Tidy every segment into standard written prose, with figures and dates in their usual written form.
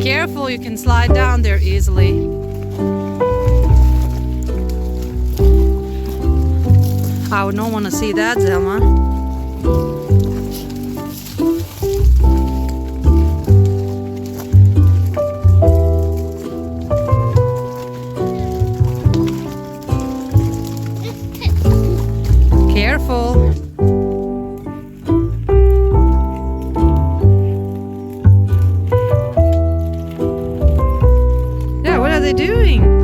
careful, you can slide down there easily. I would not want to see that, Zelma. Careful. Yeah, what are they doing?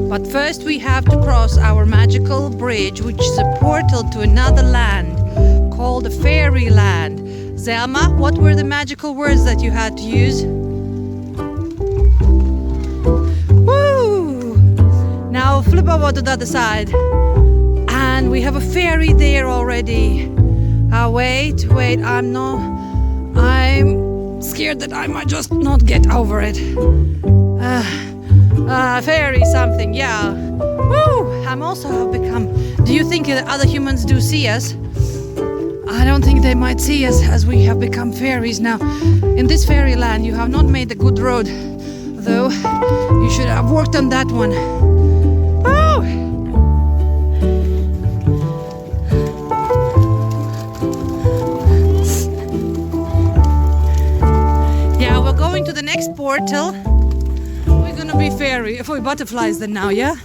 But first we have to cross our magical bridge, which is a portal to another land called the fairyland. Zelma, what were the magical words that you had to use? Woo! Now flip over to the other side. And we have a fairy there already. Wait, I'm scared that I might just not get over it. Fairy something, yeah. Woo! I'm also have become. Do you think that other humans do see us? I don't think they might see us as we have become fairies now. In this fairyland, you have not made a good road, though. You should have worked on that one. Oh! Yeah, we're going to the next portal. Gonna be fairy for butterflies then now, yeah?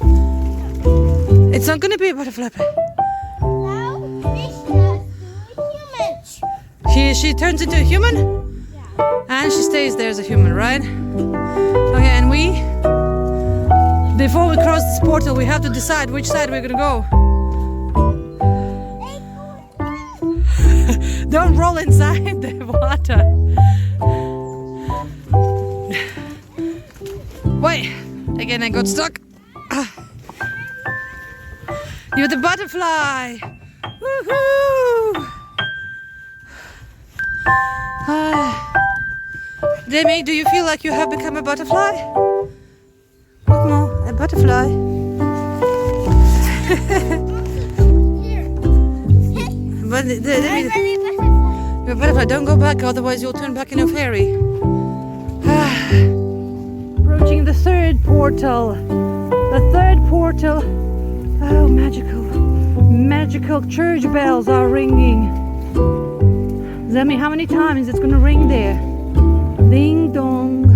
It's not gonna be a butterfly. Now humans. She turns into a human? Yeah. And she stays there as a human, right? Okay, and before we cross this portal, we have to decide which side we're gonna go. Don't roll inside the water. Wait, again I got stuck. You're the butterfly. Woohoo! Demi, do you feel like you have become a butterfly? Look more, a butterfly. But Demi, you're a butterfly. Don't go back, otherwise you'll turn back into a fairy. Approaching the third portal. The third portal. Oh, magical church bells are ringing. Zemi, how many times it's gonna ring there? Ding dong,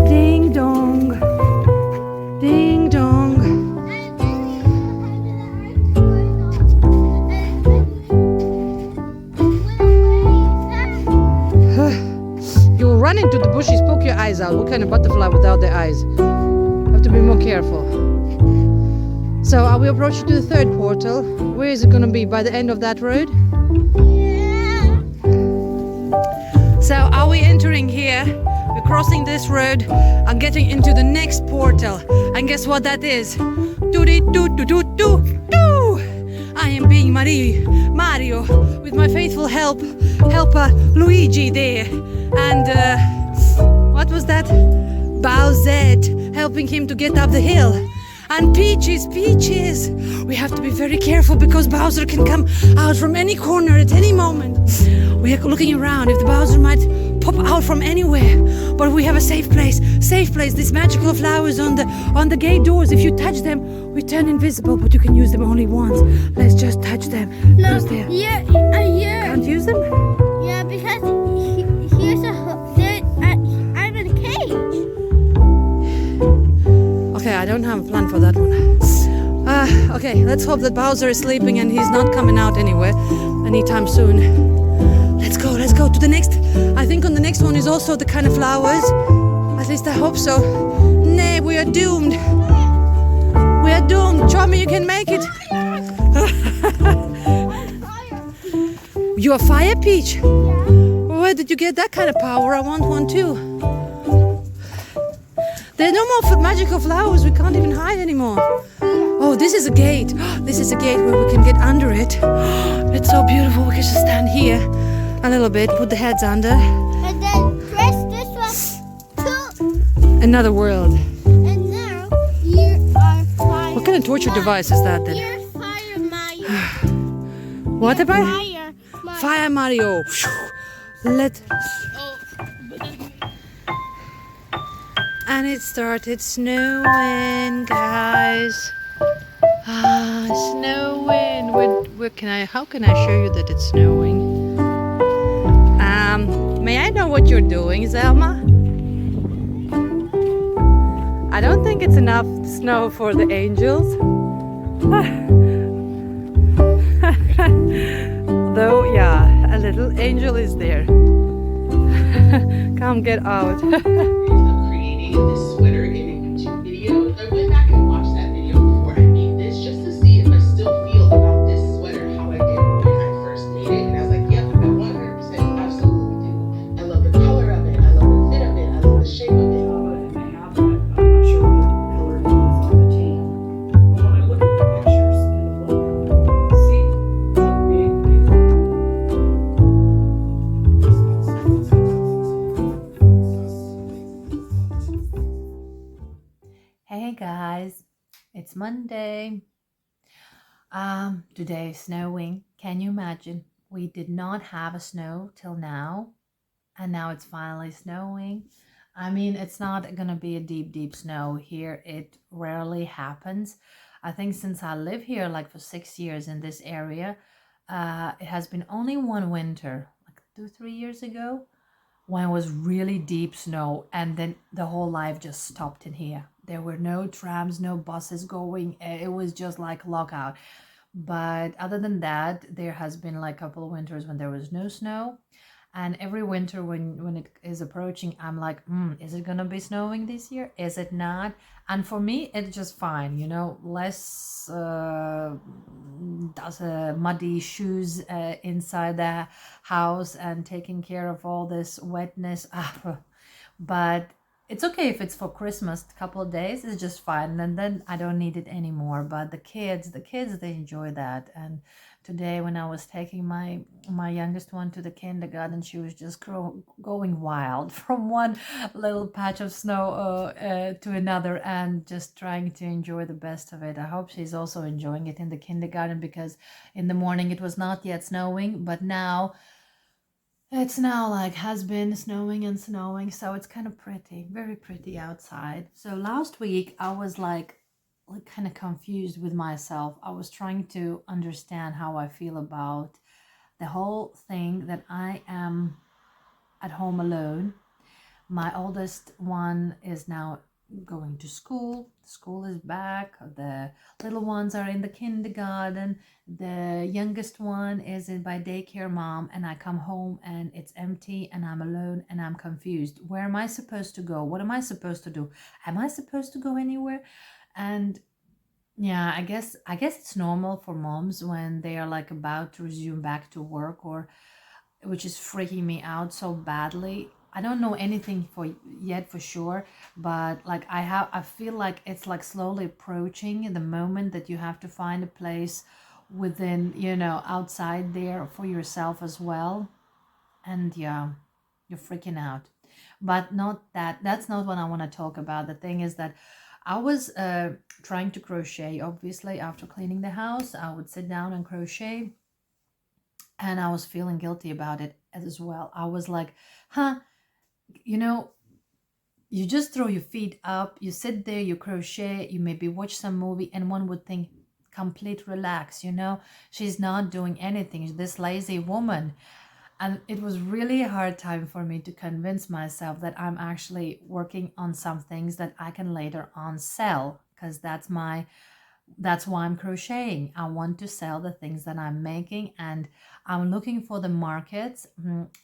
ding dong, ding dong. You'll run into the bushes, poke your eyes out. What kind of butterfly without their eyes? Have to be more careful. So are we approaching to the third portal? Where is it going to be? By the end of that road? Yeah. So are we entering here? We're crossing this road and getting into the next portal. And guess what that is? Do-dee-doo-doo-doo-doo-doo! I am being Mario with my faithful helper Luigi there. And what was that? Bowsette helping him to get up the hill. And Peaches! We have to be very careful because Bowser can come out from any corner at any moment. We are looking around if the Bowser might pop out from anywhere. But we have a safe place. These magical flowers on the gate doors. If you touch them, we turn invisible, but you can use them only once. Let's just touch them. No, yeah. Can't use them? Yeah, because I'm in a cage. Okay, I don't have a plan for that one. Okay, let's hope that Bowser is sleeping and he's not coming out anywhere anytime soon. Let's go to the next. I think on the next one is also the kind of flowers. At least I hope so. Nay, we are doomed. Chubby, you can make it. You're a fire Peach? Yeah. Where did you get that kind of power? I want one too. There are no more magical flowers. We can't even hide anymore. Oh, this is a gate. This is a gate where we can get under it. It's so beautiful. We can just stand here a little bit, put the heads under. And then press this one to. Another world. And now you are fire. What kind of torture device is that then? You're fire Mario. What You're about fire Mario. Fire Mario? Let. And it started snowing, guys. Snowing. Where can I? How can I show you that it's snowing? May I know what you're doing, Zelma? I don't think it's enough snow for the angels. Though, yeah, a little angel is there. Come get out. Creating this sweater in a YouTube video. I went back and watched that video before I made this just to see if I still feel about this sweater how I did when I first made it. And I was like, yep, I 100% absolutely do. I love the color of it. I love the fit of it. I love the shape of it. And I have that. I'm not sure what the color is on the tan. But when I look at the pictures in the book, see how big Hey guys, it's Monday. Today is snowing. Can you imagine? We did not have a snow till now, and now it's finally snowing. I mean, it's not gonna be a deep snow here. It rarely happens. I think since I live here like for 6 years in this area, it has been only one winter, like 2-3 years ago, when it was really deep snow, and then the whole life just stopped in here. There were no trams, no buses going. It was just like lockout. But other than that, there has been like a couple of winters when there was no snow. And every winter when it is approaching, I'm like, is it gonna be snowing this year? Is it not? And for me, it's just fine, you know, less muddy shoes inside the house and taking care of all this wetness. But it's okay if it's for Christmas, a couple of days, it's just fine. And then I don't need it anymore. But the kids, they enjoy that. And today when I was taking my youngest one to the kindergarten, she was just going wild from one little patch of snow to another and just trying to enjoy the best of it. I hope she's also enjoying it in the kindergarten, because in the morning it was not yet snowing, but now it's now like has been snowing and snowing, so it's kind of pretty, very pretty outside. So last week I was like kind of confused with myself. I was trying to understand how I feel about the whole thing that I am at home alone. My oldest one is now going to school. School is back. The little ones are in the kindergarten. The youngest one is in by daycare mom, and I come home and it's empty and I'm alone and I'm confused. Where am I supposed to go? What am I supposed to do? Am I supposed to go anywhere? And yeah, I guess it's normal for moms when they are like about to resume back to work, or which is freaking me out so badly. I don't know anything yet for sure, but like I feel like it's like slowly approaching the moment that you have to find a place within, you know, outside there for yourself as well. And yeah, you're freaking out. But that's not what I want to talk about. The thing is that I was trying to crochet. Obviously, after cleaning the house, I would sit down and crochet, and I was feeling guilty about it as well. I was like, you know, you just throw your feet up, you sit there, you crochet, you maybe watch some movie, and one would think, complete relax, you know, she's not doing anything, this lazy woman. And it was really a hard time for me to convince myself that I'm actually working on some things that I can later on sell, because that's why I'm crocheting. I want to sell the things that I'm making, and I'm looking for the markets.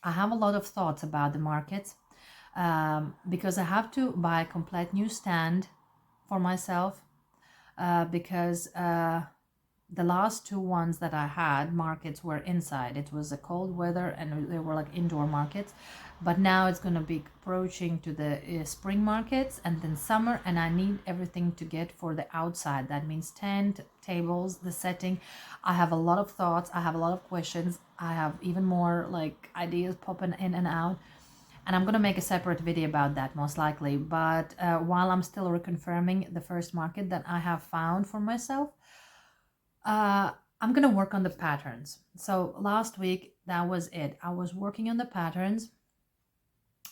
I have a lot of thoughts about the markets, because I have to buy a complete new stand for myself, because the last two ones that I had markets were inside. It was a cold weather and they were like indoor markets, but now it's going to be approaching to the spring markets and then summer, and I need everything to get for the outside. That means tent, tables, the setting. I have a lot of thoughts, I have a lot of questions, I have even more like ideas popping in and out, and I'm gonna make a separate video about that most likely. But while I'm still reconfirming the first market that I have found for myself, I'm gonna work on the patterns. So last week, that was it. I was working on the patterns,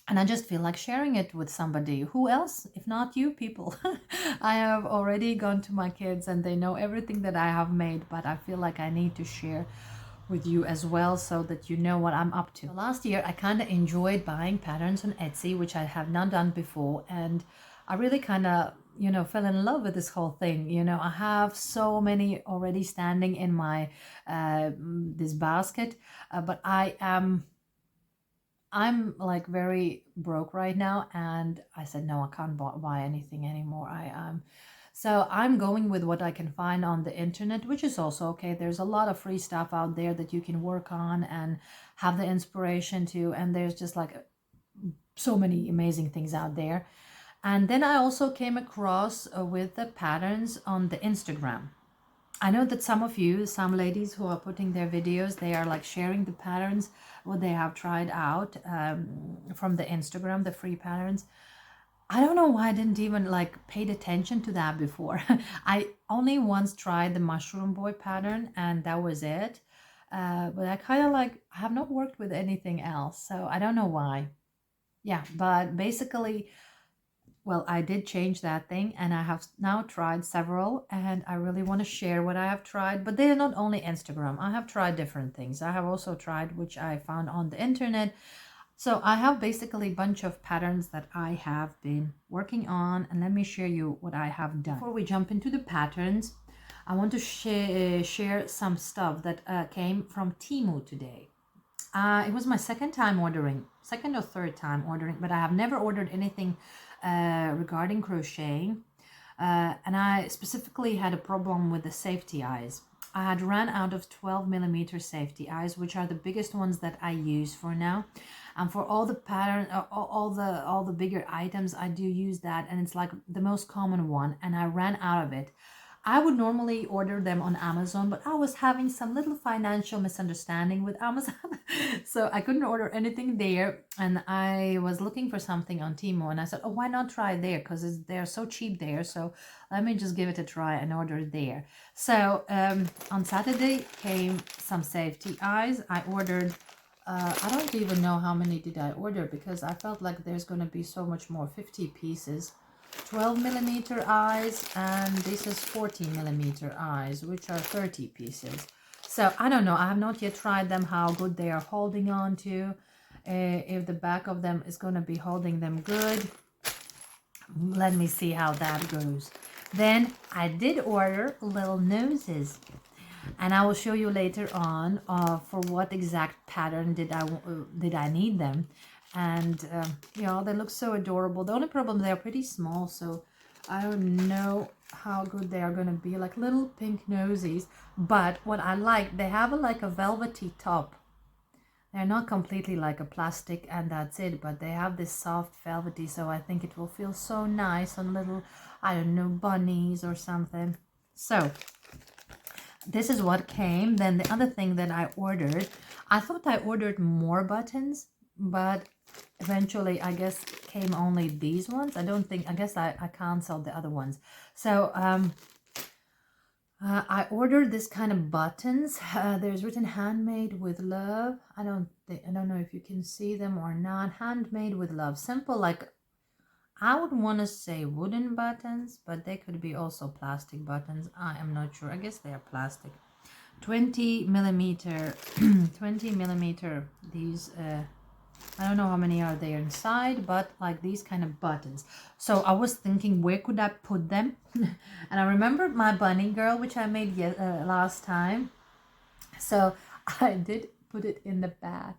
and I just feel like sharing it with somebody. Who else if not you people? I have already gone to my kids and they know everything that I have made, but I feel like I need to share with you as well so that you know what I'm up to. Last year I kind of enjoyed buying patterns on Etsy, which I have not done before, and I really kind of, you know, fell in love with this whole thing. You know, I have so many already standing in my this basket, but I'm like very broke right now, and I said no, I can't buy anything anymore. So I'm going with what I can find on the internet, which is also okay. There's a lot of free stuff out there that you can work on and have the inspiration to, and there's just like so many amazing things out there. And then I also came across with the patterns on the Instagram. I know that some of you, some ladies who are putting their videos, they are like sharing the patterns, what they have tried out from the Instagram, the free patterns. I don't know why I didn't even like paid attention to that before. I only once tried the mushroom boy pattern and that was it. But I kind of like, I have not worked with anything else. So I don't know why. Yeah, but basically, well, I did change that thing and I have now tried several and I really want to share what I have tried, but they are not only Instagram. I have tried different things. I have also tried, which I found on the internet. So I have basically a bunch of patterns that I have been working on, and let me share you what I have done. Before we jump into the patterns, I want to share some stuff that came from Temu today. It was my second or third time ordering, but I have never ordered anything regarding crocheting. And I specifically had a problem with the safety eyes. I had ran out of 12mm safety eyes, which are the biggest ones that I use for now. And for all the pattern, all the bigger items, I do use that, and it's like the most common one. And I ran out of it. I would normally order them on Amazon, but I was having some little financial misunderstanding with Amazon. So I couldn't order anything there. And I was looking for something on Temu, and I said, oh, why not try there? Because they're so cheap there. So let me just give it a try and order there. So on Saturday came some safety eyes. I ordered, I don't even know how many did I order, because I felt like there's going to be so much more, 50 pieces. 12mm eyes, and this is 14mm eyes, which are 30 pieces. So I don't know, I have not yet tried them, how good they are holding on to, if the back of them is going to be holding them good. Let me see how that goes. Then I did order little noses, and I will show you later on for what exact pattern did I need them. And you know, they look so adorable. The only problem, they're pretty small, so I don't know how good they are going to be, like little pink nosies. But what I like, they have like a velvety top. They're not completely like a plastic and that's it, but they have this soft velvety, so I think it will feel so nice on little, I don't know, bunnies or something. So this is what came. Then the other thing that I ordered, I thought I ordered more buttons, but eventually I guess came only these ones. I guess I canceled the other ones. So I ordered this kind of buttons. There's written handmade with love. I don't know if you can see them or not. Handmade with love. Simple, like I would want to say wooden buttons, but they could be also plastic buttons. I am not sure. I guess they are plastic. 20mm 20mm these I don't know how many are there inside, but like these kind of buttons. So I was thinking, where could I put them? And I remembered my bunny girl, which I made last time. So I did put it in the back.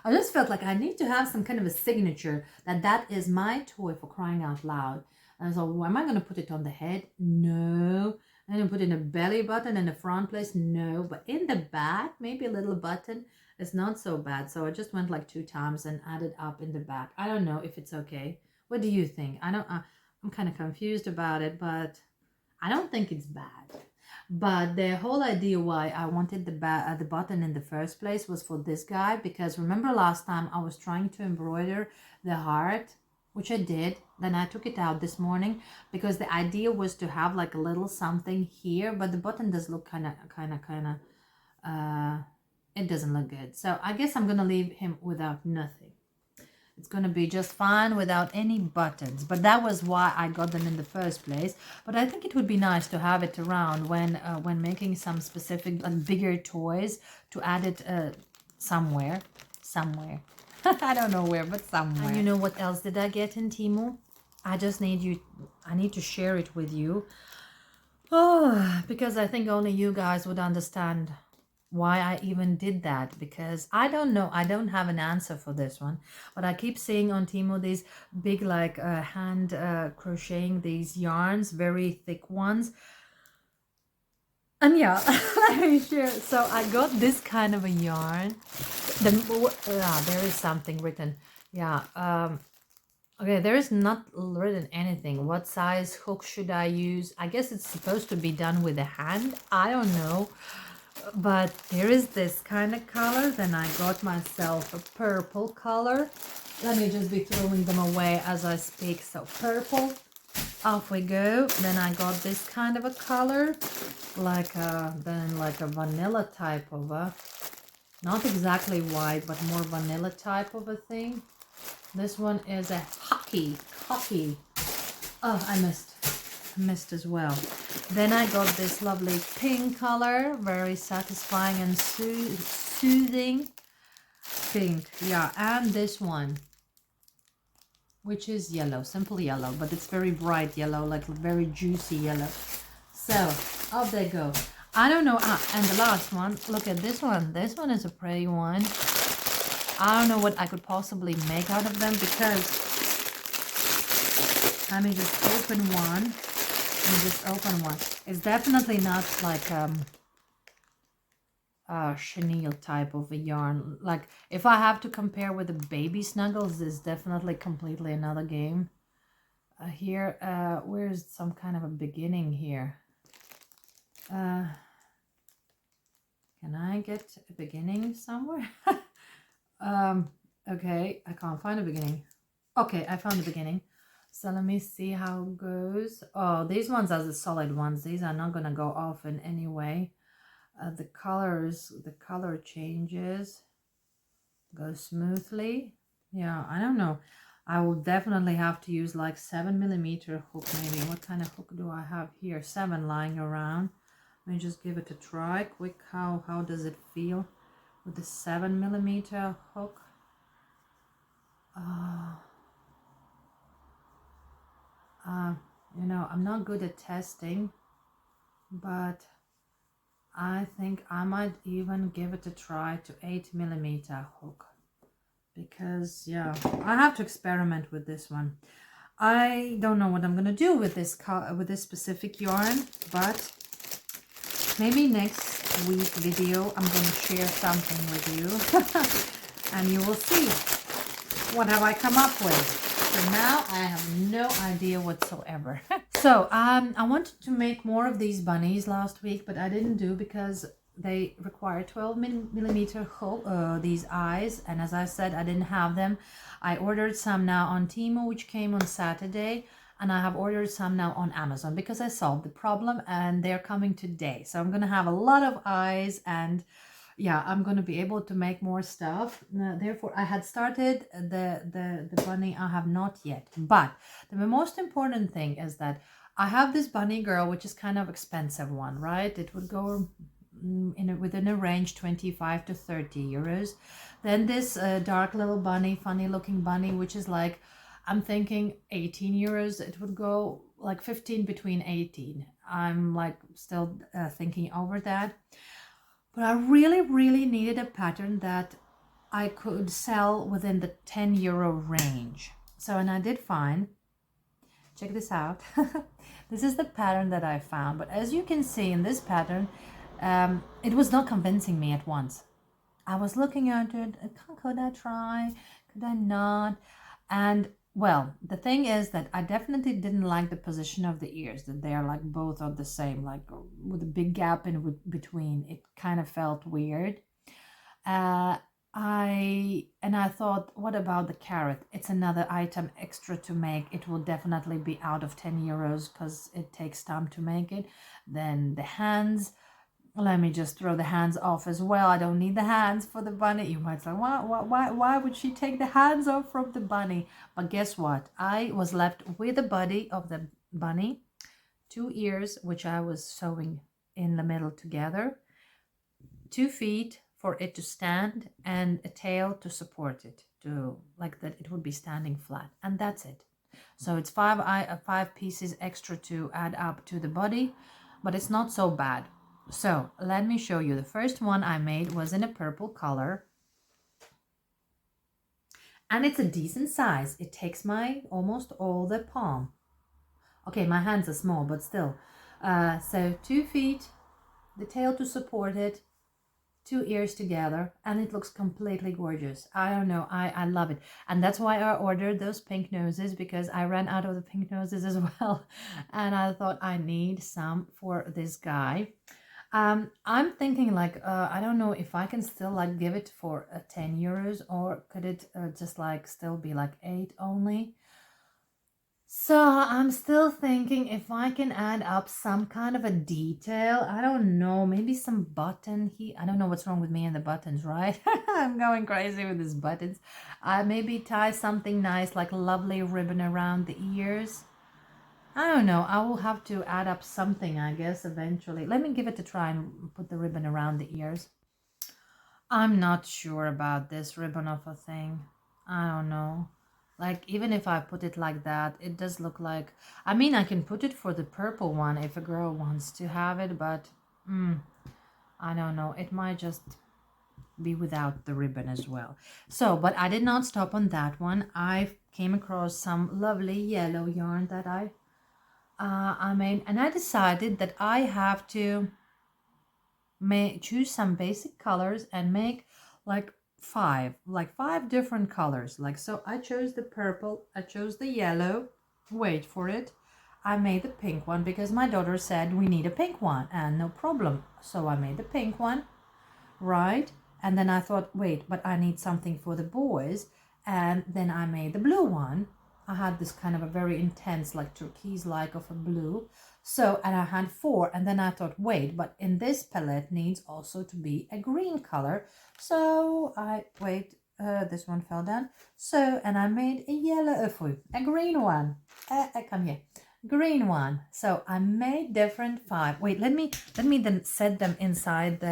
I just felt like I need to have some kind of a signature that is my toy, for crying out loud. And so, am I going to put it on the head? No. And then put in a belly button in the front place. No, but in the back, maybe a little button. It's not so bad. So I just went like 2 times and added up in the back. I don't know if it's okay. What do you think? I'm kind of confused about it, but I don't think it's bad. But the whole idea why I wanted the button in the first place was for this guy, because remember last time I was trying to embroider the heart, which I did. Then I took it out this morning because the idea was to have like a little something here, but the button does look kind of it doesn't look good. So I guess I'm gonna leave him without nothing. It's gonna be just fine without any buttons. But that was why I got them in the first place. But I think it would be nice to have it around when making some specific like bigger toys, to add it somewhere. I don't know where, but somewhere. And you know what else did I get in Temu? I need to share it with you. Oh, because I think only you guys would understand why I even did that, because I don't know, I don't have an answer for this one, but I keep seeing on Temu these big like hand crocheting these yarns, very thick ones, and yeah, let me share. So I got this kind of a yarn. There is something written. Okay, there is not written anything. What size hook should I use? I guess it's supposed to be done with a hand. I don't know. But there is this kind of color. Then I got myself a purple color. Let me just be throwing them away as I speak. So purple, off we go. Then I got this kind of a color, like a vanilla type of a, not exactly white, but more vanilla type of a thing. This one is a hockey. Oh, I missed as well. Then I got this lovely pink color, very satisfying and soothing pink. Yeah, and this one, which is yellow, simple yellow, but it's very bright yellow, like very juicy yellow. So off they go. I don't know. And the last one, look at this one. This one is a pretty one. I don't know what I could possibly make out of them, because let me just open one. It's definitely not like a chenille type of a yarn. Like if I have to compare with the baby snuggles, this is definitely completely another game. Here, where's some kind of a beginning here? Can I get a beginning somewhere? Okay, I can't find a beginning. Okay, I found the beginning. So let me see how it goes. Oh, these ones are the solid ones. These are not gonna go off in any way. The color changes, go smoothly. Yeah, I don't know. I will definitely have to use like 7mm hook maybe. What kind of hook do I have here? 7 lying around. Let me just give it a try quick. How does it feel with the 7mm hook? You know, I'm not good at testing, but I think I might even give it a try to 8mm hook, because yeah, I have to experiment with this one. I don't know what I'm gonna do with this specific yarn, but maybe next week video I'm gonna share something with you and you will see what have I come up with. For now, I have no idea whatsoever. So, I wanted to make more of these bunnies last week, but I didn't do because they require 12mm hook, these eyes. And as I said, I didn't have them. I ordered some now on Temu, which came on Saturday. And I have ordered some now on Amazon because I solved the problem and they're coming today. So I'm going to have a lot of eyes, and yeah, I'm going to be able to make more stuff. Therefore, I had started the bunny. I have not yet. But the most important thing is that I have this bunny girl, which is kind of expensive one, right? It would go within a range 25 to 30 euros. Then this dark little bunny, funny looking bunny, which is like, I'm thinking 18 euros. It would go like 15, between 18. I'm like still thinking over that. But I really needed a pattern that I could sell within the 10 euro range. So, and I did find check this out. This is the pattern that I found, but as you can see in this pattern, it was not convincing me at once. I was looking at it, could I try, could I not? And well, the thing is that I definitely didn't like the position of the ears, that they are like both are the same, like with a big gap in between. It kind of felt weird. I thought, what about the carrot? It's another item extra to make. It will definitely be out of 10 euros because it takes time to make it. Then the hands, let me just throw the hands off as well. I don't need the hands for the bunny. You might say, why would she take the hands off from the bunny? But guess what? I was left with the body of the bunny, 2 ears, which I was sewing in the middle together, 2 feet for it to stand, and a tail to support it, to like that it would be standing flat, and that's it. So it's 5 pieces extra to add up to the body, but it's not so bad. So let me show you. The first one I made was in a purple color, and it's a decent size. It takes my almost all the palm. Okay, my hands are small, but still. So 2 feet, the tail to support it, 2 ears together, and it looks completely gorgeous. I don't know, I love it. And that's why I ordered those pink noses, because I ran out of the pink noses as well. And I thought I need some for this guy. I'm thinking like, I don't know if I can still like give it for 10 euros, or could it just like still be like 8 only? So I'm still thinking if I can add up some kind of a detail. I don't know, maybe some button here. I don't know what's wrong with me and the buttons, right? I'm going crazy with these buttons. Maybe tie something nice, like lovely ribbon around the ears. I don't know. I will have to add up something, I guess, eventually. Let me give it a try and put the ribbon around the ears. I'm not sure about this ribbon of a thing. I don't know. Like, even if I put it like that, it does look like... I mean, I can put it for the purple one if a girl wants to have it, but... I don't know. It might just be without the ribbon as well. So, but I did not stop on that one. I came across some lovely yellow yarn that I made, and I decided that I have to choose some basic colors and make like five different colors. Like, so I chose the purple, I chose the yellow, wait for it, I made the pink one because my daughter said we need a pink one, and no problem, so I made the pink one, right? And then I thought, wait, but I need something for the boys, and then I made the blue one. I had this kind of a very intense, like turquoise like of a blue. So, and I had 4, and then I thought, wait, but in this palette needs also to be a green color. So this one fell down. So, and I made a yellow, a green one. Come here, green one. So I made different 5. Wait, let me then set them inside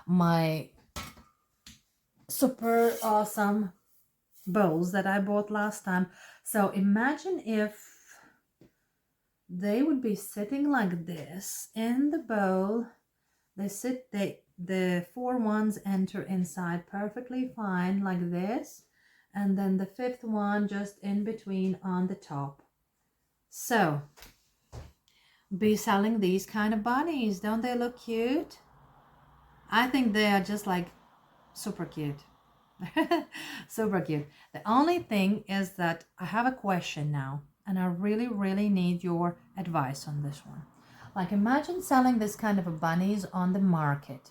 my super awesome bowls that I bought last time. So imagine if they would be sitting like this in the bowl. The 4 ones enter inside perfectly fine like this, and then the 5th one just in between on the top. So be selling these kind of bunnies. Don't they look cute? I think they are just like super cute. Super cute. The only thing is that I have a question now, and I really need your advice on this one. Like, imagine selling this kind of a bunnies on the market.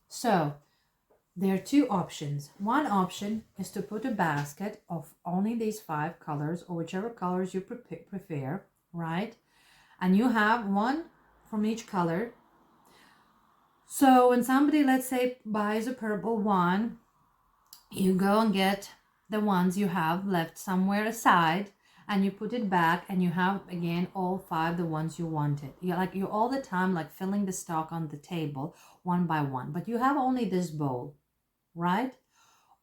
So there are 2 options. One option is to put a basket of only these 5 colors, or whichever colors you prefer, right? And you have one from each color. So when somebody, let's say, buys a purple one, you go and get the ones you have left somewhere aside, and you put it back, and you have again all 5 the ones you wanted. You're all the time like filling the stock on the table one by one, but you have only this bowl, right?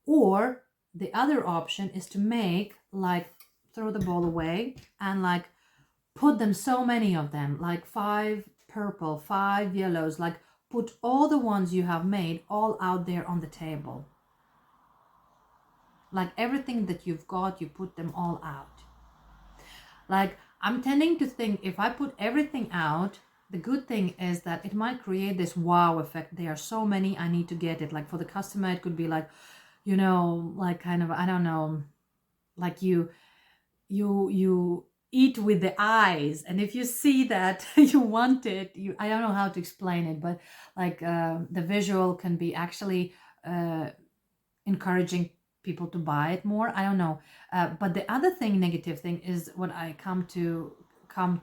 Or the other option is to make, like, throw the bowl away and like put them, so many of them, like 5 purple, 5 yellows, like put all the ones you have made all out there on the table. Like everything that you've got, you put them all out. Like, I'm tending to think if I put everything out, the good thing is that it might create this wow effect. There are so many, I need to get it. Like for the customer, it could be like, you know, like kind of, I don't know, like you eat with the eyes, and if you see that you want it, I don't know how to explain it, but like the visual can be actually encouraging people to buy it more. I don't know, but the other thing, negative thing, is what I come to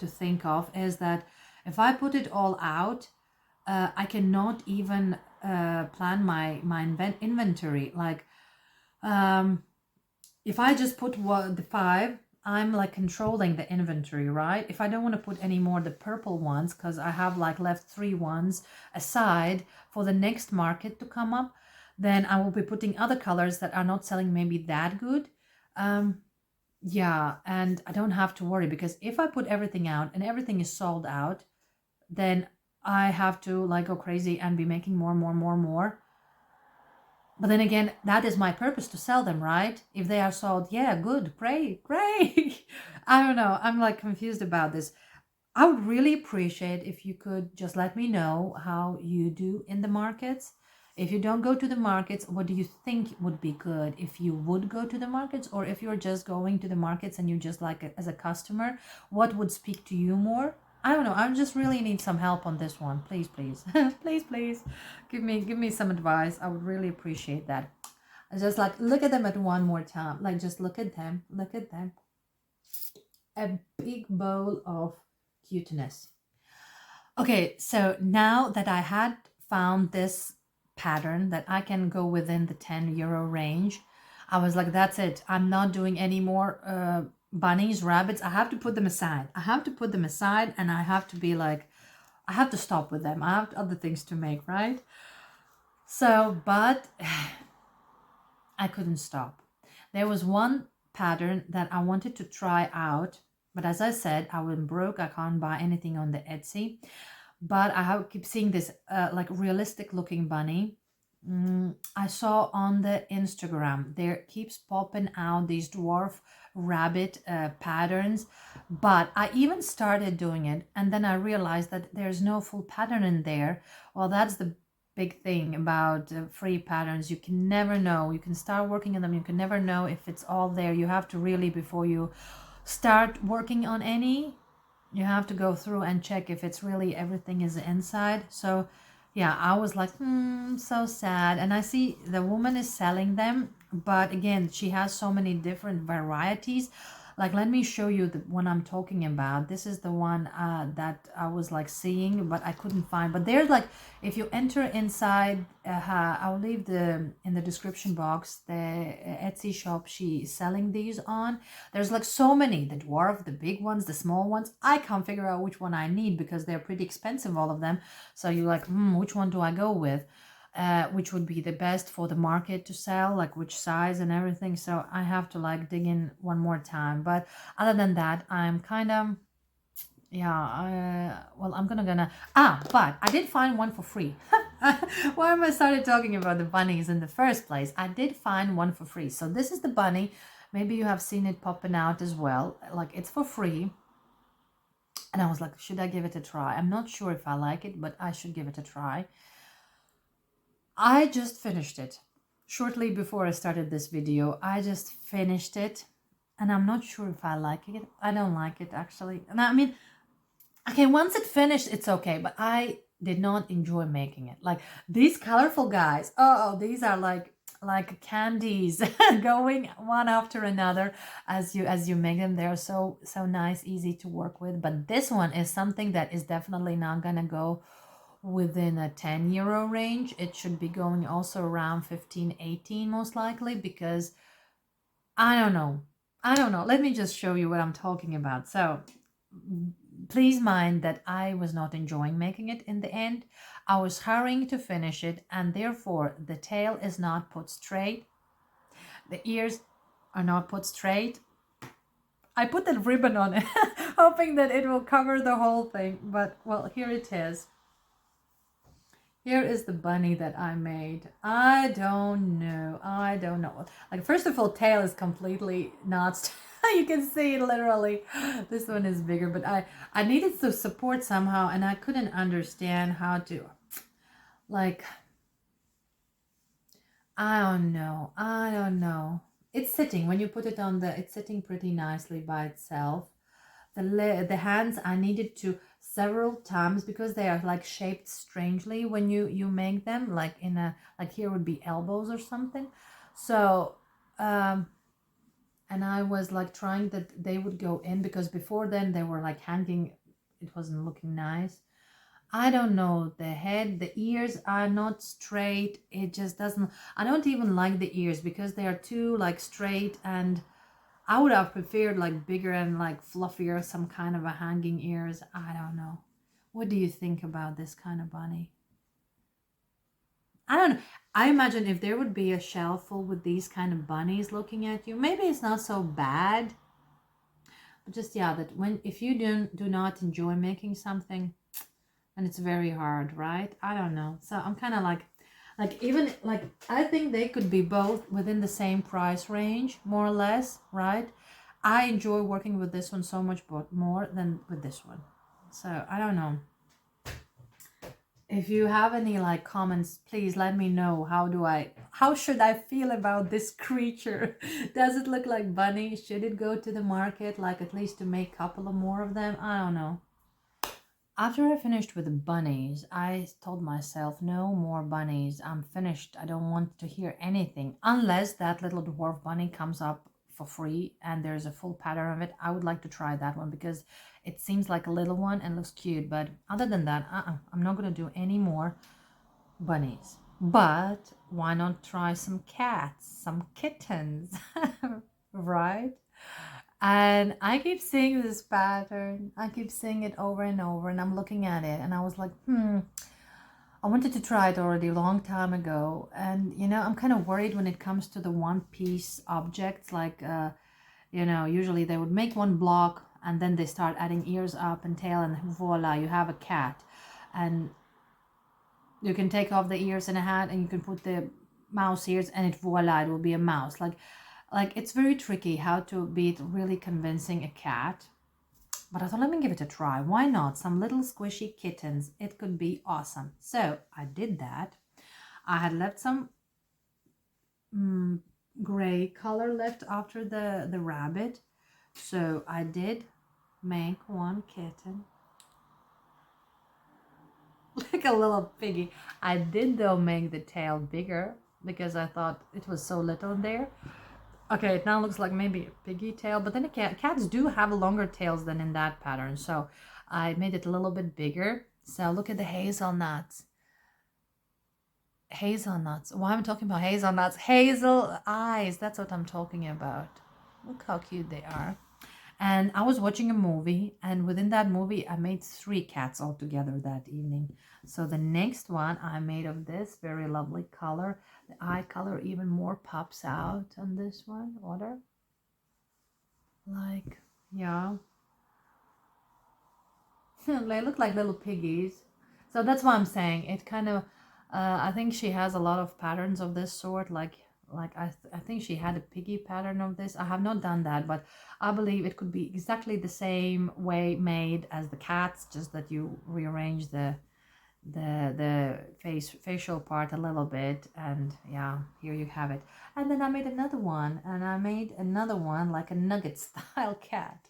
think of is that if I put it all out, I cannot even plan my inventory. Like if I just put the 5, I'm like controlling the inventory, right? If I don't want to put any more the purple ones, because I have like left 3 ones aside for the next market to come up, then I will be putting other colors that are not selling maybe that good. Yeah, and I don't have to worry, because if I put everything out and everything is sold out, then I have to like go crazy and be making more. But then again, that is my purpose, to sell them, right? If they are sold, yeah, good, great. I don't know. I'm like confused about this. I would really appreciate if you could just let me know how you do in the markets. If you don't go to the markets, what do you think would be good if you would go to the markets? Or if you're just going to the markets and you just like as a customer, what would speak to you more? I don't know. I just really need some help on this one. Please, please. Give me some advice. I would really appreciate that. I just like look at them at one more time. Like just look at them. A big bowl of cuteness. Okay, so now that I had found this pattern that I can go within the 10 euro range, I was like, that's it. I'm not doing any more bunnies, rabbits. I have to put them aside. And I have to be like, I have to stop with them. I have other things to make, right? So, but I couldn't stop. There was one pattern that I wanted to try out, but as I said, I went broke. I can't buy anything on the Etsy. But I keep seeing this like realistic looking bunny. I saw on the Instagram, there keeps popping out these dwarf rabbit patterns, but I even started doing it, and then I realized that there's no full pattern in there. Well, that's the big thing about free patterns. You can never know. You can start working on them, you can never know if it's all there. You have to really, before you start working on any, you have to go through and check if it's really everything is inside. So yeah, I was like, so sad. And I see the woman is selling them, but again, she has so many different varieties. Like, let me show you the one I'm talking about. This is the one that I was like seeing, but I couldn't find. But there's like, if you enter inside, I'll leave in the description box the Etsy shop she's selling these on. There's like so many, the dwarf, the big ones, the small ones. I can't figure out which one I need because they're pretty expensive, all of them. So you're like, which one do I go with? Which would be the best for the market to sell, like which size and everything. So I have to like dig in one more time. But other than that, I'm kind of, yeah, well, I'm gonna, but I did find one for free. Why am I started talking about the bunnies in the first place? I did find one for free. So this is the bunny. Maybe you have seen it popping out as well. Like, it's for free. And I was like, should I give it a try? I'm not sure if I like it, but I should give it a try. I just finished it shortly before I started this video. I just finished it, and I'm not sure if I like it. I don't like it, actually. And I mean, okay, once it finished, it's okay, but I did not enjoy making it. Like, these colorful guys, oh, these are like candies going one after another as you make them. They're so nice, easy to work with. But this one is something that is definitely not gonna go within a 10 euro range. It should be going also around 15, 18 most likely, because I don't know. Let me just show you what I'm talking about. So please mind that I was not enjoying making it in the end. I was hurrying to finish it, and therefore the tail is not put straight. The ears are not put straight. I put that ribbon on it hoping that it will cover the whole thing, but well, here it is. Here is the bunny that I made. I don't know. Like, first of all, tail is completely not. You can see it literally. This one is bigger, but I needed to support somehow, and I couldn't understand how to. Like, I don't know. It's sitting when you put it on the. It's sitting pretty nicely by itself. The hands I needed to several times because they are like shaped strangely when you make them, like in a, like here would be elbows or something. So and I was like trying that they would go in, because before then they were like hanging, it wasn't looking nice. I don't know, the head, the ears are not straight. It just doesn't, I don't even like the ears because they are too like straight, and I would have preferred like bigger and like fluffier, some kind of a hanging ears. I don't know. What do you think about this kind of bunny? I don't know. I imagine if there would be a shelf full with these kind of bunnies looking at you, maybe it's not so bad. But just, yeah, that when, if you do not enjoy making something, and it's very hard, right? I don't know. So I'm kind of like even like, I think they could be both within the same price range, more or less, right? I enjoy working with this one so much more than with this one. So I don't know. If you have any like comments, please let me know. How should I feel about this creature? Does it look like bunny? Should it go to the market, like at least to make a couple of more of them? I don't know. After I finished with the bunnies, I told myself, no more bunnies. I'm finished. I don't want to hear anything. Unless that little dwarf bunny comes up for free and there's a full pattern of it. I would like to try that one because it seems like a little one and looks cute. But other than that, I'm not going to do any more bunnies. But why not try some cats, some kittens, right? And I keep seeing this pattern. I keep seeing it over and over, and I'm looking at it, and I was like, I wanted to try it already a long time ago. And, you know, I'm kind of worried when it comes to the one-piece objects. Like, you know, usually they would make one block, and then they start adding ears up and tail, and voila, you have a cat. And you can take off the ears and a hat, and you can put the mouse ears, and voila, it will be a mouse. Like it's very tricky how to be really convincing a cat. But I thought, let me give it a try. Why not? Some little squishy kittens. It could be awesome. So I did that. I had left some gray color left after the rabbit. So I did make one kitten. Like a little piggy. I did though make the tail bigger because I thought it was so little there. Okay, it now looks like maybe a piggy tail, but then again, cats do have longer tails than in that pattern. So I made it a little bit bigger. So look at the hazelnuts. Hazelnuts. Why am I talking about hazelnuts? Hazel eyes. That's what I'm talking about. Look how cute they are. And I was watching a movie, and within that movie, I made 3 cats all together that evening. So the next one I made of this very lovely color. The eye color even more pops out on this one. Water. Like, yeah. They look like little piggies. So that's why I'm saying it kind of, I think she has a lot of patterns of this sort. Like I think she had a piggy pattern of this. I have not done that, but I believe it could be exactly the same way made as the cats, just that you rearrange the facial part a little bit, and yeah, here you have it. And then I made another one, and I made another one like a nugget style cat.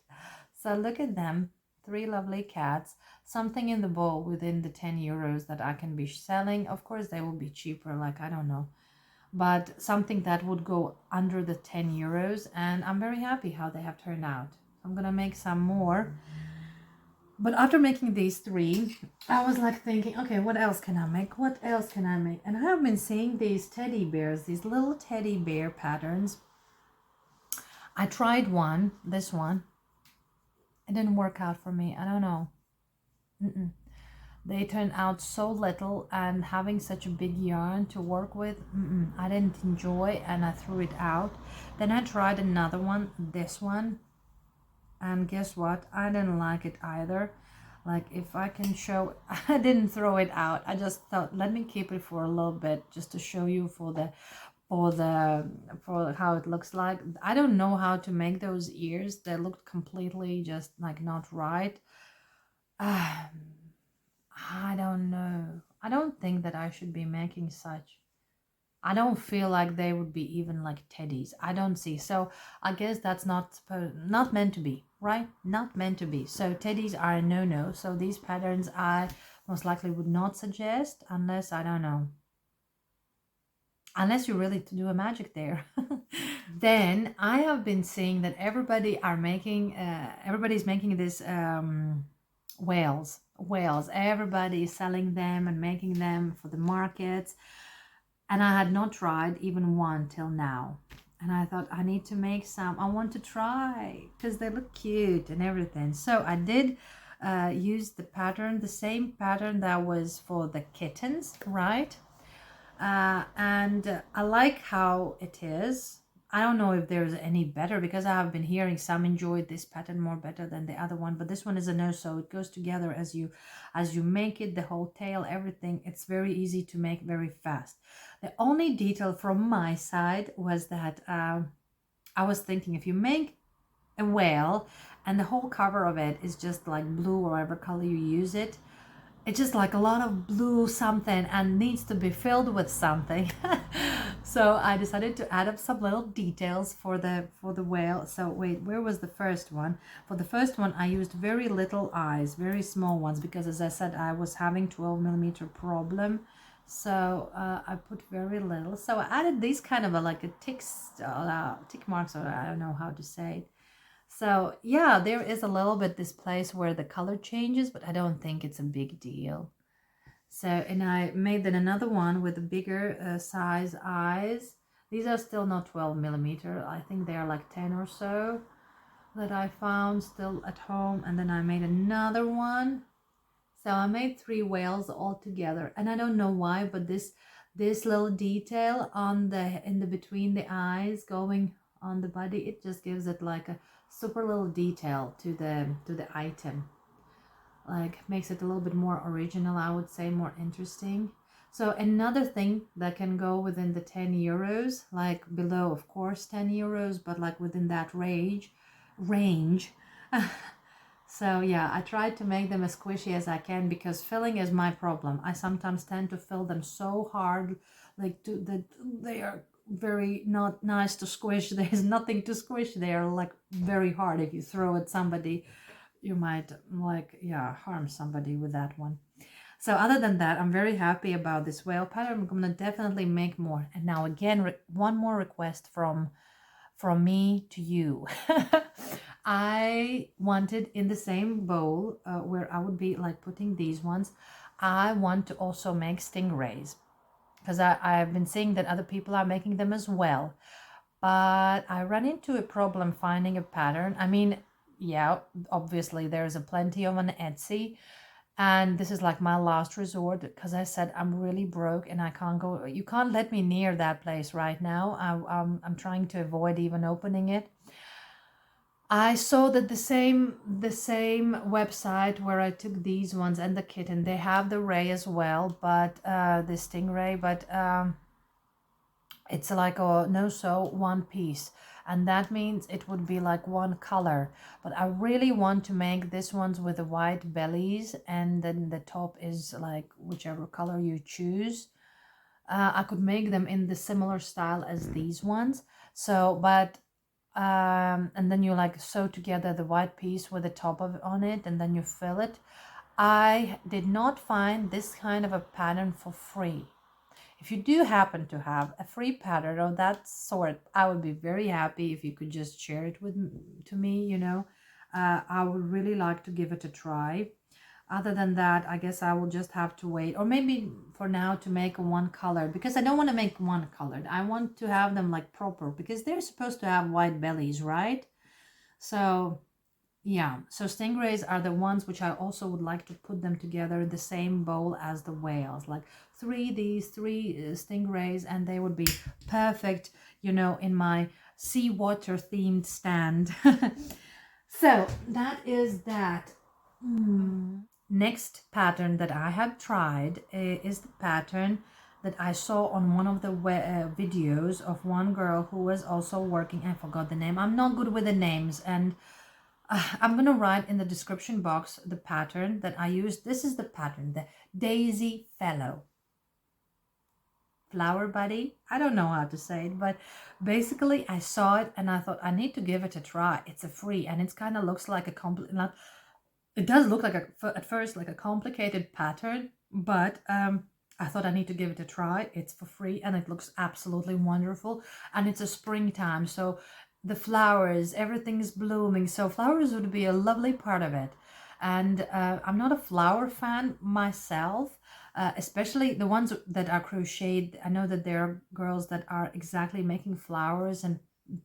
So look at them, 3 lovely cats, something in the bowl within the 10 euros that I can be selling. Of course they will be cheaper, like I don't know, but something that would go under the 10 euros, and I'm very happy how they have turned out. I'm gonna make some more. But after making these 3, I was like thinking, okay, what else can I make? What else can I make? And I have been seeing these teddy bears, these little teddy bear patterns. I tried one, this one. It didn't work out for me. I don't know. They turned out so little, and having such a big yarn to work with, I didn't enjoy, and I threw it out. Then I tried another one, this one. And guess what? I didn't like it either. Like if I can show, I didn't throw it out. I just thought, let me keep it for a little bit just to show you for how it looks like. I don't know how to make those ears. They looked completely just like not right. I don't know. I don't think that I should be making such. I don't feel like they would be even like teddies. I don't see. So I guess that's not meant to be, right? Not meant to be. So teddies are a no-no. So these patterns I most likely would not suggest unless, I don't know, unless you really to do a magic there. Then I have been seeing that everybody's making this whales. Everybody is selling them and making them for the markets. And I had not tried even one till now. And I thought I need to make some. I want to try because they look cute and everything. So I did use the pattern, the same pattern that was for the kittens, right? And I like how it is. I don't know if there's any better because I have been hearing some enjoyed this pattern more better than the other one, but this one is a no, so it goes together as you make it, the whole tail, everything. It's very easy to make very fast. The only detail from my side was that I was thinking if you make a whale and the whole cover of it is just like blue or whatever color you use it, it's just like a lot of blue something and needs to be filled with something. So I decided to add up some little details for the whale. So wait, where was the first one? For the first one I used very little eyes, very small ones, because as I said I was having 12mm problem. So I put very little. So I added these kind of like a tick marks, or I don't know how to say it. So yeah, there is a little bit this place where the color changes, but I don't think it's a big deal. So, and I made then another one with the bigger size eyes. These are still not 12mm. I think they are like 10 or so that I found still at home. And then I made another one. So I made 3 whales all together. And I don't know why, but this little detail on in the between the eyes going on the body, it just gives it like a super little detail to the item. Like makes it a little bit more original, I would say, more interesting. So another thing that can go within the 10 euros, like below of course 10 euros, but like within that range. So yeah, I tried to make them as squishy as I can because filling is my problem. I sometimes tend to fill them so hard, like they are very not nice to squish. There's nothing to squish. They are like very hard. If you throw at somebody, you might harm somebody with that one. So other than that, I'm very happy about this whale pattern. I'm gonna definitely make more. And now again, one more request from me to you. I wanted in the same bowl where I would be like putting these ones, I want to also make stingrays because I've been seeing that other people are making them as well. But I ran into a problem finding a pattern. I mean, yeah, obviously there's a plenty of on Etsy, and this is like my last resort because I said I'm really broke and I can't go. You can't let me near that place right now. I'm trying to avoid even opening it. I saw that the same website where I took these ones and the kitten, they have the ray as well, but the stingray, but it's like a no-sew one piece, and that means it would be like one color. But I really want to make this ones with the white bellies, and then the top is like whichever color you choose. I could make them in the similar style as these ones. So, but and then you like sew together the white piece with the top of on it, and then you fill it. I did not find this kind of a pattern for free. If you do happen to have a free pattern of that sort, I would be very happy if you could just share it to me, you know. I would really like to give it a try. Other than that, I guess I will just have to wait, or maybe for now to make one color, because I don't want to make one colored. I want to have them like proper, because they're supposed to have white bellies, right? So yeah, so stingrays are the ones which I also would like to put them together in the same bowl as the whales, like these three stingrays, and they would be perfect, you know, in my seawater themed stand. So that is that. next pattern that I have tried is the pattern that I saw on one of the videos of one girl who was also working. I forgot the name. I'm not good with the names, and I'm gonna write in the description box the pattern that I used. This is the pattern, the Daisy Fellow. Flower buddy, I don't know how to say it, but basically I saw it and I thought I need to give it a try. It's a free, and it kind of looks like a it does look like at first like a complicated pattern, but I thought I need to give it a try. It's for free and it looks absolutely wonderful, and it's a springtime, so the flowers, everything is blooming, so flowers would be a lovely part of it. And I'm not a flower fan myself, especially the ones that are crocheted. I know that there are girls that are exactly making flowers and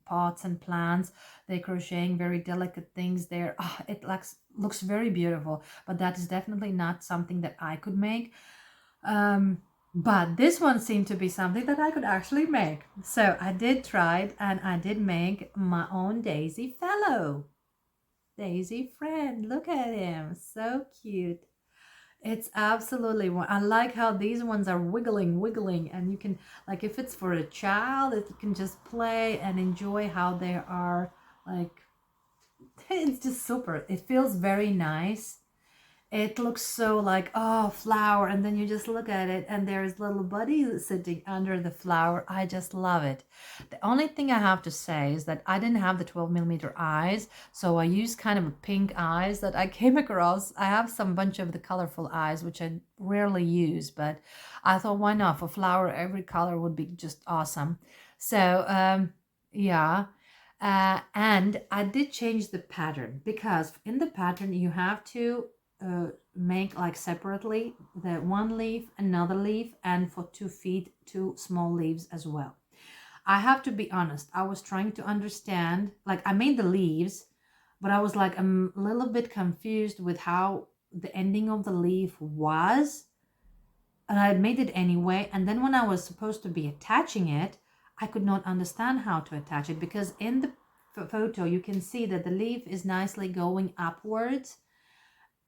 pots and plants. They're crocheting very delicate things there. Oh, it looks very beautiful, but that is definitely not something that I could make. But this one seemed to be something that I could actually make. So I did try it, and I did make my own Daisy Fellow. Daisy friend, look at him, so cute. It's absolutely, I like how these ones are wiggling, and you can, like, if it's for a child, you can just play and enjoy how they are, like, it's just super. It feels very nice. It looks so like, oh, flower, and then you just look at it and there's little buddy sitting under the flower. I just love it. The only thing I have to say is that I didn't have the 12mm eyes, so I used kind of a pink eyes that I came across. I have some bunch of the colorful eyes, which I rarely use, but I thought, why not? For flower, every color would be just awesome. So, yeah. And I did change the pattern, because in the pattern you have to make like separately the one leaf, another leaf, and for 2 feet 2 small leaves as well. I have to be honest, I was trying to understand, like, I made the leaves, but I was like a little bit confused with how the ending of the leaf was, and I made it anyway. And then when I was supposed to be attaching it, I could not understand how to attach it, because in the photo you can see that the leaf is nicely going upwards,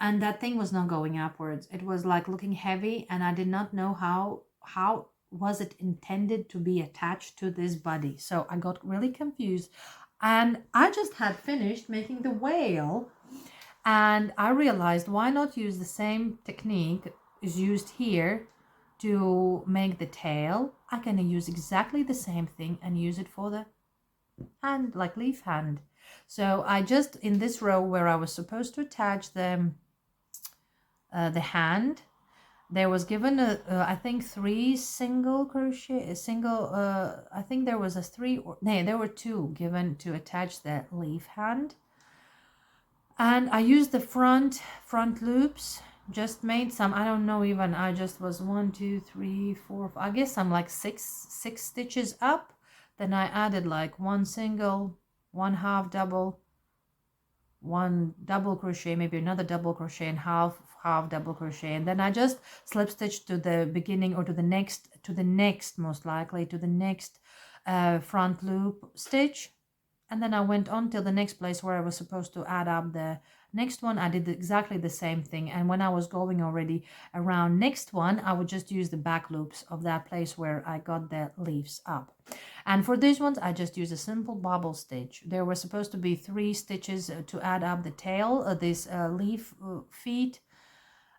and that thing was not going upwards. It was like looking heavy, and I did not know how was it intended to be attached to this body. So I got really confused, and I just had finished making the whale, and I realized, why not use the same technique is used here to make the tail? I can use exactly the same thing and use it for the hand, like leaf hand. So I just, in this row where I was supposed to attach the hand, there was given I think 3 single crochet, I think there was a 3 or no, there were 2 given to attach the leaf hand. And I used the front loops, just made some, I don't know, even I just was 1 2 3 4 I guess I'm like 6 stitches up. Then I added like 1 single, 1 half double, 1 double crochet, maybe another double crochet, and half double crochet, and then I just slip stitched to the beginning, or to the next most likely to the next front loop stitch, and then I went on till the next place where I was supposed to add up the next one. I did exactly the same thing, and when I was going already around next one, I would just use the back loops of that place where I got the leaves up. And for these ones, I just used a simple bobble stitch. There were supposed to be 3 stitches to add up the tail, this leaf feet,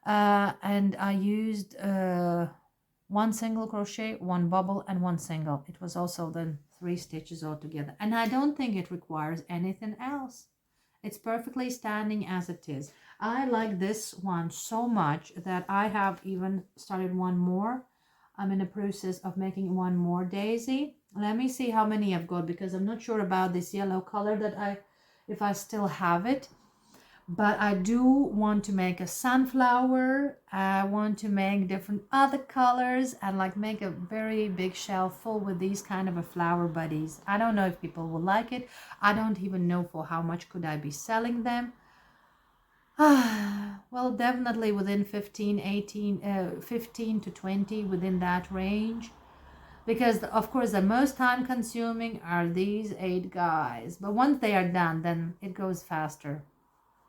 and I used 1 single crochet, 1 bobble, and 1 single. It was also then 3 stitches altogether, and I don't think it requires anything else. It's perfectly standing as it is. I like this one so much that I have even started one more. I'm in the process of making one more daisy. Let me see how many I've got, because I'm not sure about this yellow color that if I still have it. But I do want to make a sunflower. I want to make different other colors and like make a very big shelf full with these kind of a flower buddies. I don't know if people will like it. I don't even know for how much could I be selling them. Well, definitely within 15 to 20, within that range. Because of course the most time consuming are these 8 guys. But once they are done, then it goes faster.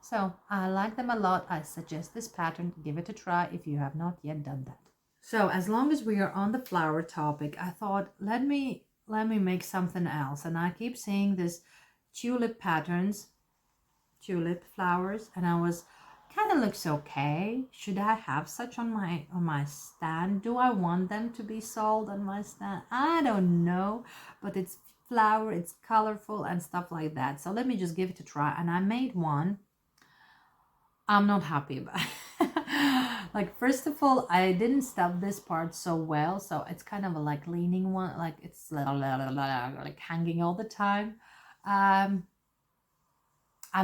So I like them a lot. I suggest this pattern. Give it a try if you have not yet done that. So as long as we are on the flower topic, I thought let me make something else. And I keep seeing this tulip patterns, tulip flowers, and I was kind of looks okay. Should I have such on my stand? Do I want them to be sold on my stand? I don't know, but it's flower, it's colorful and stuff like that. So let me just give it a try. And I made one. I'm not happy about it. Like, first of all, I didn't stuff this part so well, so it's kind of a like leaning one, like it's like hanging all the time. I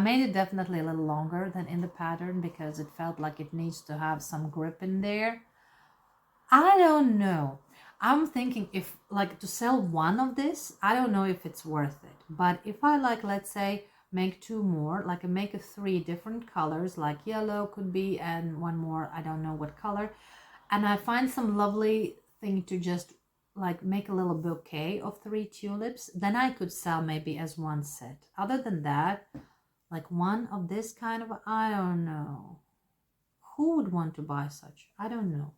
made it definitely a little longer than in the pattern because it felt like it needs to have some grip in there. I don't know. I'm thinking if like to sell one of this, I don't know if it's worth it. But if I like, let's say, make two more, like make a 3 different colors, like yellow could be, and one more, I don't know what color. And I find some lovely thing to just like make a little bouquet of 3 tulips, then I could sell maybe as one set. Other than that, like one of this kind of, I don't know. Who would want to buy such? I don't know.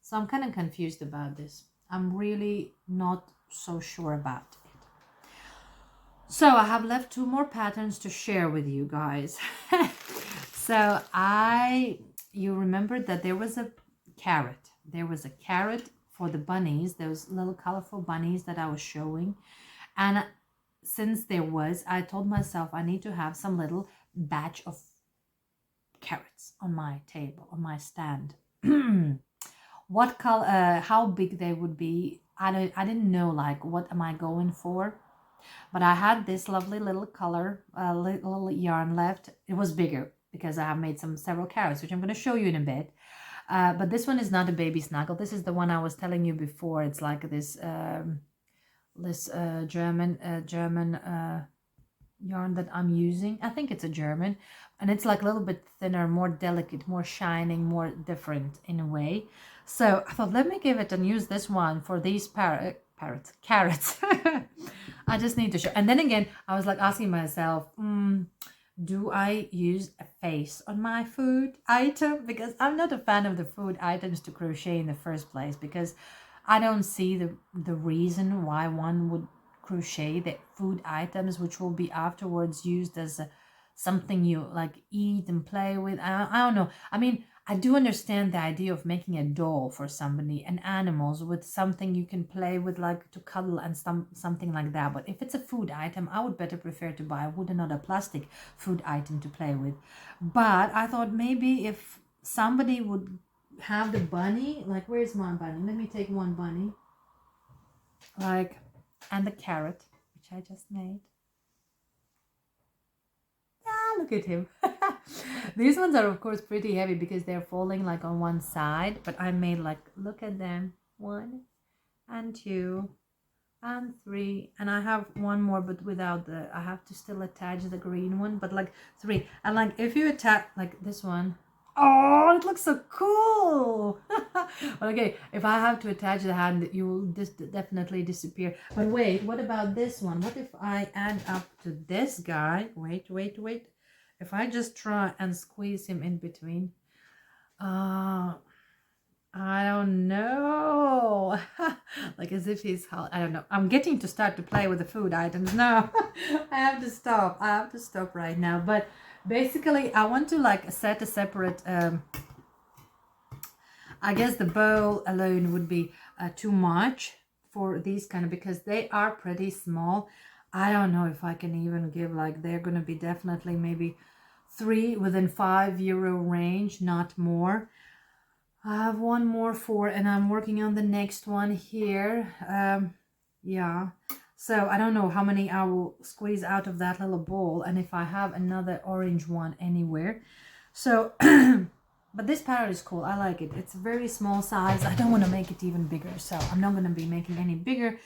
So I'm kind of confused about this. I'm really not so sure about it. So I have left 2 more patterns to share with you guys. So you remembered that there was a carrot. There was a carrot for the bunnies, those little colorful bunnies that I was showing. And since there was, I told myself I need to have some little batch of carrots on my table, on my stand. What color, how big they would be, I didn't know, like, what am I going for? But I had this lovely little color, little yarn left. It was bigger because I have made several carrots, which I'm going to show you in a bit. But this one is not a baby snuggle. This is the one I was telling you before. It's like this German yarn that I'm using. I think it's a German, and it's like a little bit thinner, more delicate, more shining, more different in a way. So I thought, let me give it and use this one for these carrots. I just need to show. And then again, I was like asking myself, do I use a face on my food item? Because I'm not a fan of the food items to crochet in the first place, because I don't see the reason why one would crochet the food items, which will be afterwards used as something you like eat and play with. I don't know. I mean, I do understand the idea of making a doll for somebody and animals with something you can play with, like to cuddle and something like that. But if it's a food item, I would better prefer to buy a wood and not a plastic food item to play with. But I thought maybe if somebody would have the bunny, like, where's my bunny? Let me take one bunny. Like, and the carrot, which I just made. Look at him. These ones are of course pretty heavy because they're falling like on one side, but I made like, look at them, 1 and 2 and 3, and I have one more, but without I have to still attach the green one, but like 3. And like if you attach like this one, oh, it looks so cool. Okay, if I have to attach the hand, you will definitely disappear. But wait, what about this one? What if I add up to this guy? Wait. If I just try and squeeze him in between, I don't know. Like as if he's, I don't know. I'm getting to start to play with the food items now. I have to stop right now. But basically, I want to like set a separate, I guess the bowl alone would be too much for these kind of, because they are pretty small. I don't know if I can even give, like, they're going to be definitely maybe 3 within €5 range, not more. I have one more 4, and I'm working on the next one here. Yeah. So I don't know how many I will squeeze out of that little bowl, and if I have another orange one anywhere. So, but this pattern is cool. I like it. It's a very small size. I don't want to make it even bigger, so I'm not going to be making any bigger.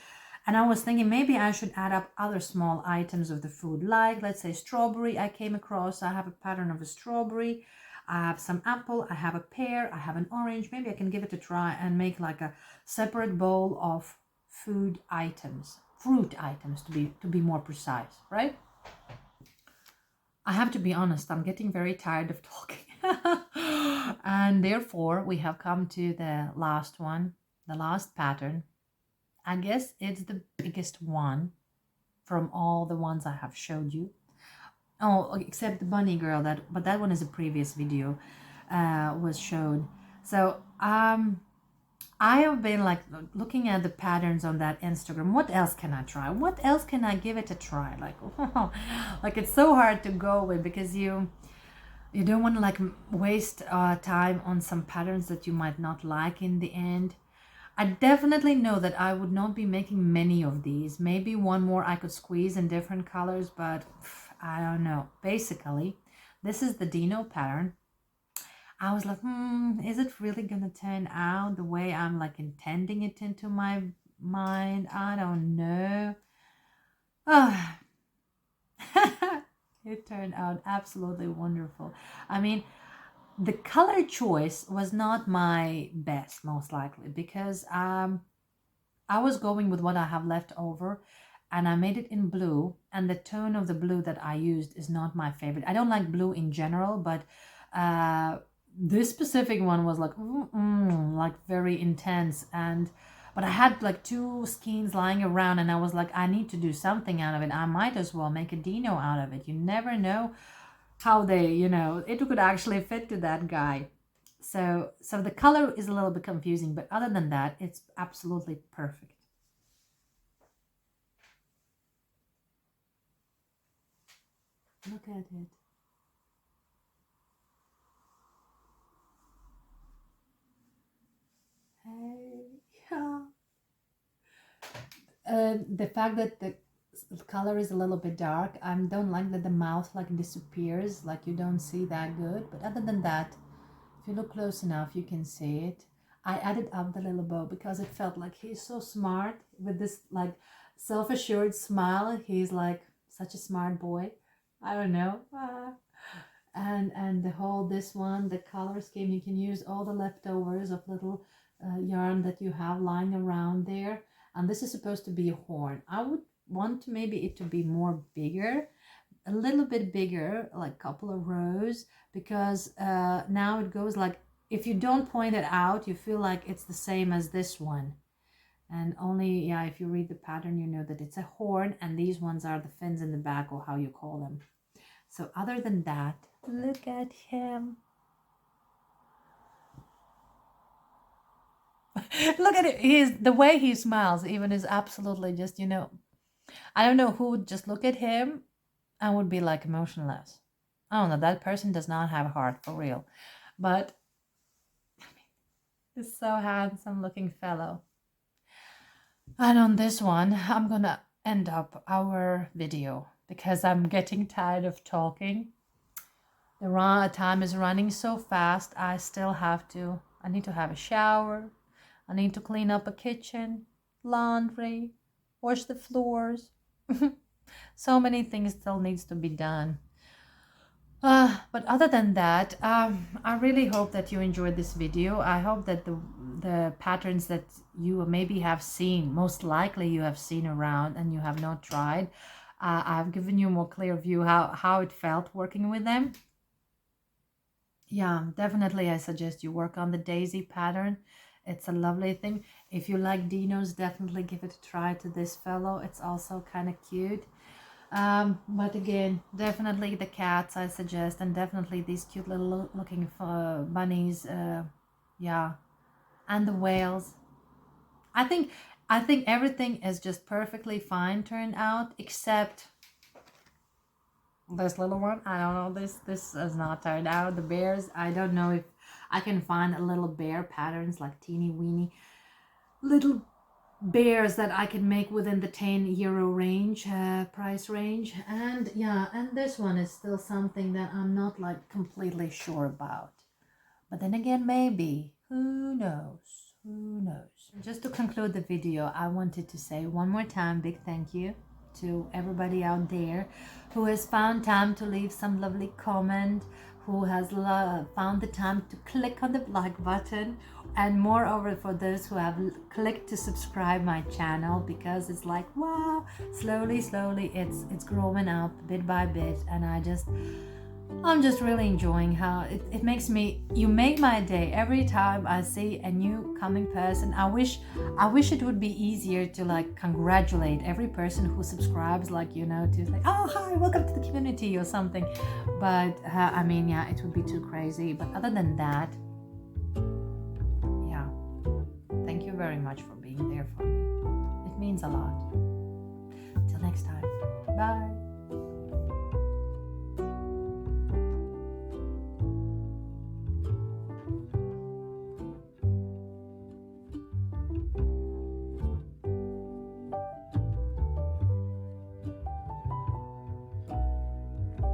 And I was thinking maybe I should add up other small items of the food, like, let's say, strawberry. I came across, I have a pattern of a strawberry. I have some apple, I have a pear, I have an orange. Maybe I can give it a try and make like a separate bowl of food items, fruit items to be more precise, right? I have to be honest, I'm getting very tired of talking. And therefore, we have come to the last one, the last pattern. I guess it's the biggest one from all the ones I have showed you. Oh, except the bunny girl, but that one is a previous video was showed. So I have been like looking at the patterns on that Instagram. What else can I try? What else can I give it a try? Like, like it's so hard to go with because you don't want to like waste time on some patterns that you might not like in the end. I definitely know that I would not be making many of these. Maybe one more I could squeeze in different colors, but I don't know. Basically, this is the Dino pattern. I was like, is it really gonna turn out the way I'm like intending it into my mind? I don't know. Ah, it turned out absolutely wonderful. I mean, the color choice was not my best, most likely, because I was going with what I have left over, and I made it in blue, and the tone of the blue that I used is not my favorite. I don't like blue in general, but this specific one was like like very intense, but I had like 2 skeins lying around, and I was like, I need to do something out of it. I might as well make a Dino out of it. You never know how they, it could actually fit to that guy. So the color is a little bit confusing, but other than that, it's absolutely perfect. Look at it. Hey, yeah. The fact that the color is a little bit dark, I don't like that the mouth like disappears, like you don't see that good. But other than that, if you look close enough, you can see it. I added up the little bow because it felt like he's so smart with this like self-assured smile. He's like such a smart boy. I don't know. And the whole, this one, the color scheme, you can use all the leftovers of little yarn that you have lying around there. And this is supposed to be a horn. I would want to maybe it to be more bigger, a little bit bigger, like a couple of rows, because now it goes like, if you don't point it out, you feel like it's the same as this one. And only, yeah, if you read the pattern, you know that it's a horn, and these ones are the fins in the back, or how you call them. So other than that, look at him. Look at it. The way he smiles even is absolutely just, I don't know who would just look at him and would be like emotionless. I don't know, that person does not have a heart for real. But this so handsome looking fellow. And on this one, I'm gonna end up our video because I'm getting tired of talking. The time is running so fast. I need to have a shower. I need to clean up a kitchen, laundry, wash the floors. So many things still needs to be done. But other than that, I really hope that you enjoyed this video. I hope that the patterns that you maybe have seen, most likely you have seen around and you have not tried, I've given you a more clear view how it felt working with them. Yeah, definitely I suggest you work on the daisy pattern. It's a lovely thing. If you like Dinos, definitely give it a try to this fellow. It's also kind of cute. But again, definitely the cats I suggest, and definitely these cute little looking bunnies. Yeah, and the whales. I think everything is just perfectly fine turned out, except this little one. I don't know, this has not turned out. The bears, I don't know if I can find a little bear patterns, like teeny weeny little bears that I can make within the €10 range, price range. And yeah, and this one is still something that I'm not like completely sure about. But then again, maybe, who knows? Who knows? Just to conclude the video, I wanted to say one more time, big thank you to everybody out there who has found time to leave some lovely comment, who has found the time to click on the like button, and moreover for those who have clicked to subscribe my channel, because it's like, wow, slowly it's growing up bit by bit, and I'm just really enjoying how it makes me, you make my day every time I see a new coming person. I wish it would be easier to like congratulate every person who subscribes, like, you know, to say, oh hi, welcome to the community or something. But I mean, yeah, it would be too crazy. But other than that, yeah, thank you very much for being there for me. It means a lot. Till next time, bye.